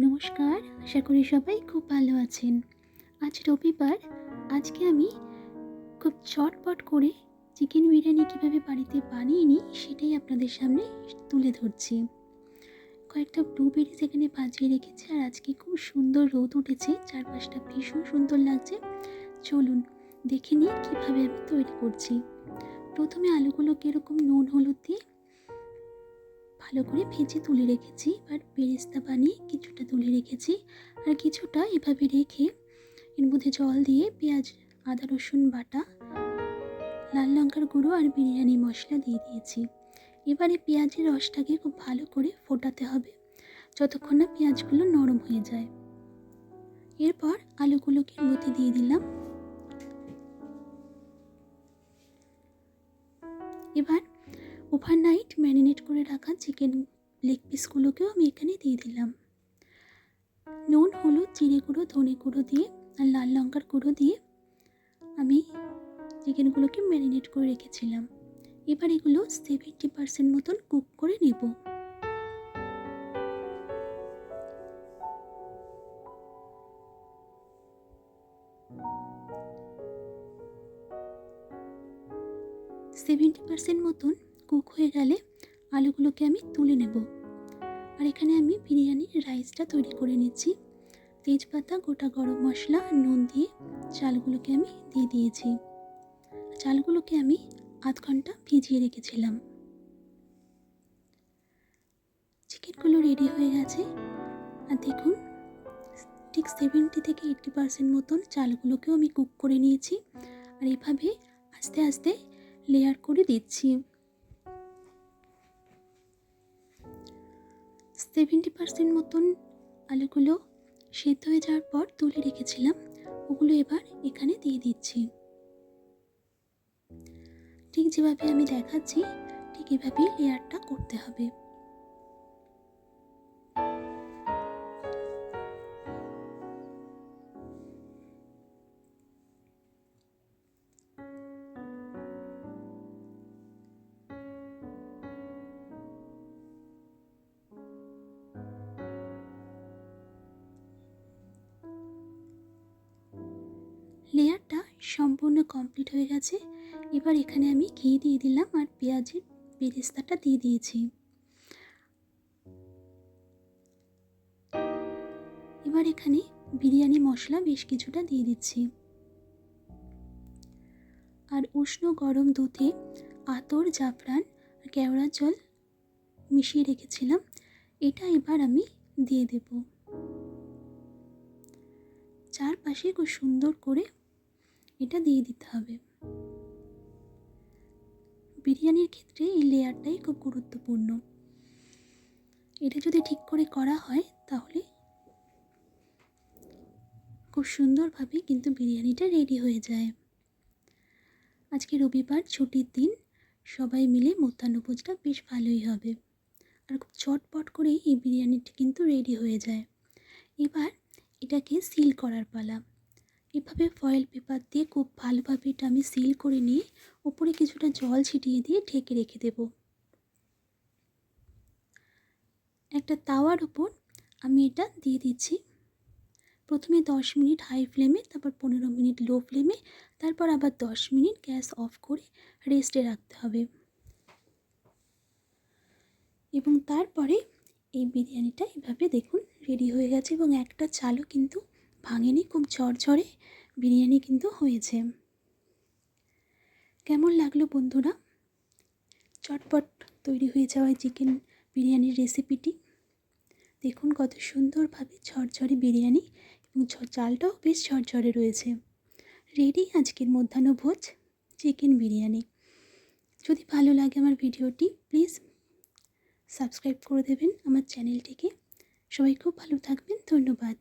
নমস্কার, আশা করি সবাই খুব ভালো আছেন। আজ রবিবার। আজকে আমি খুব চটপট করে চিকেন বিরিয়ানি কীভাবে বাড়িতে বানিয়ে নিই সেটাই আপনাদের সামনে তুলে ধরছি। কয়েকটা ব্লুবেরিজ এখানে ভাজিয়ে রেখেছি, আর আজকে খুব সুন্দর রোদ উঠেছে, চারপাশটা ভীষণ সুন্দর লাগছে। চলুন দেখে নিই কীভাবে আমি তৈরি করছি। প্রথমে আলুগুলোকে এরকম নুন হলুদ দিয়ে ভালো করে ভেজে তুলে রেখেছি। আর বেরেস্তা বানিয়ে কিছুটা তুলে রেখেছি, আর কিছুটা এভাবে রেখে এর মধ্যে জল দিয়ে পেঁয়াজ, আদা রসুন বাটা, লাল লঙ্কার গুঁড়ো আর বিরিয়ানি মশলা দিয়ে দিয়েছি। এবারে পেঁয়াজের রসটাকে খুব ভালো করে ফোটাতে হবে যতক্ষণ না পেঁয়াজগুলো নরম হয়ে যায়। এরপর আলুগুলোকে এর মধ্যে দিয়ে দিলাম। এবার ওভারনাইট ম্যারিনেট করে রাখা চিকেন লেগ পিসগুলোকেও আমি এখানে দিয়ে দিলাম। নুন, হলুদ, জিরে গুঁড়ো, ধনে গুঁড়ো দিয়ে আর লাল লঙ্কার গুঁড়ো দিয়ে আমি চিকেনগুলোকে ম্যারিনেট করে রেখেছিলাম। এবার এগুলো 70% মতন কুক করে নেব। মতন কুক হয়ে গেলে আলুগুলোকে আমি তুলে নেব। আর এখানে আমি বিরিয়ানির রাইসটা তৈরি করে নিচ্ছি। তেজপাতা, গোটা গরম মশলা, নুন দিয়ে চালগুলোকে আমি দিয়ে দিয়েছি। চালগুলোকে আমি আধ ঘন্টা ভিজিয়ে রেখেছিলাম। চিকেনগুলো রেডি হয়ে গেছে। আর দেখুন, ঠিক 70 থেকে 80% মতন চালগুলোকেও আমি কুক করে নিয়েছি। আর এভাবে আস্তে আস্তে লেয়ার করে দিচ্ছি। 70% মতন আলুগুলো সেদ্ধ হয়ে যাওয়ার পর তুলে রেখেছিলাম, ওগুলো এবার এখানে দিয়ে দিচ্ছি। ঠিক যেভাবে আমি দেখাচ্ছি ঠিক এভাবেই লেয়ারটা করতে হবে। লেয়ারটা সম্পূর্ণ কমপ্লিট হয়ে গেছে। এবার এখানে আমি ঘি দিয়ে দিলাম আর পেঁয়াজের বেরেস্তাটা দিয়ে দিয়েছি। এবার এখানে বিরিয়ানি মশলা বেশ কিছুটা দিয়ে দিচ্ছি। আর উষ্ণ গরম দুধে আতর, জাফরান আর কেওড়ার জল মিশিয়ে রেখেছিলাম, এটা এবার আমি দিয়ে দেব। চারপাশে খুব সুন্দর করে এটা দিয়ে দিতে হবে। বিরিয়ানির ক্ষেত্রে এই লেয়ারটাই খুব গুরুত্বপূর্ণ। এটা যদি ঠিক করে করা হয় তাহলে খুব সুন্দরভাবে কিন্তু বিরিয়ানিটা রেডি হয়ে যায়। আজকে রবিবার, ছুটির দিন, সবাই মিলে মধ্যাহ্নভোজটা বেশ ভালোই হবে। আর খুব চটপট করেই এই বিরিয়ানিটি কিন্তু রেডি হয়ে যায়। এবার এটাকে সিল করার পালা। এভাবে ফয়েল পেপার দিয়ে খুব ভালোভাবে এটা আমি সিল করে নিয়ে উপরে কিছুটা জল ছিটিয়ে দিয়ে ঢেকে রেখে দেব। একটা তাওয়ার উপর আমি এটা দিয়ে দিচ্ছি। প্রথমে 10 মিনিট হাই ফ্লেমে, তারপর 15 মিনিট লো ফ্লেমে, তারপর আবার 10 মিনিট গ্যাস অফ করে রেস্টে রাখতে হবে। এবং তারপরে এই বিরিয়ানিটা এভাবে দেখুন রেডি হয়ে গেছে, এবং একটা চালও কিন্তু ভাঙেনি, খুব ঝরঝরে বিরিয়ানি কিন্তু হয়েছে। কেমন লাগলো বন্ধুরা চটপট তৈরি হয়ে যাওয়া চিকেন বিরিয়ানির রেসিপিটি? দেখুন কত সুন্দরভাবে ঝরঝরে বিরিয়ানি, এবং চালটাও বেশ ঝরঝরে রয়েছে। রেডি আজকের মধ্যাহ্নভোজ চিকেন বিরিয়ানি। যদি ভালো লাগে আমার ভিডিওটি, প্লিজ সাবস্ক্রাইব করে দেবেন আমার চ্যানেলটিকে। সবাই খুব ভালো থাকবেন। ধন্যবাদ।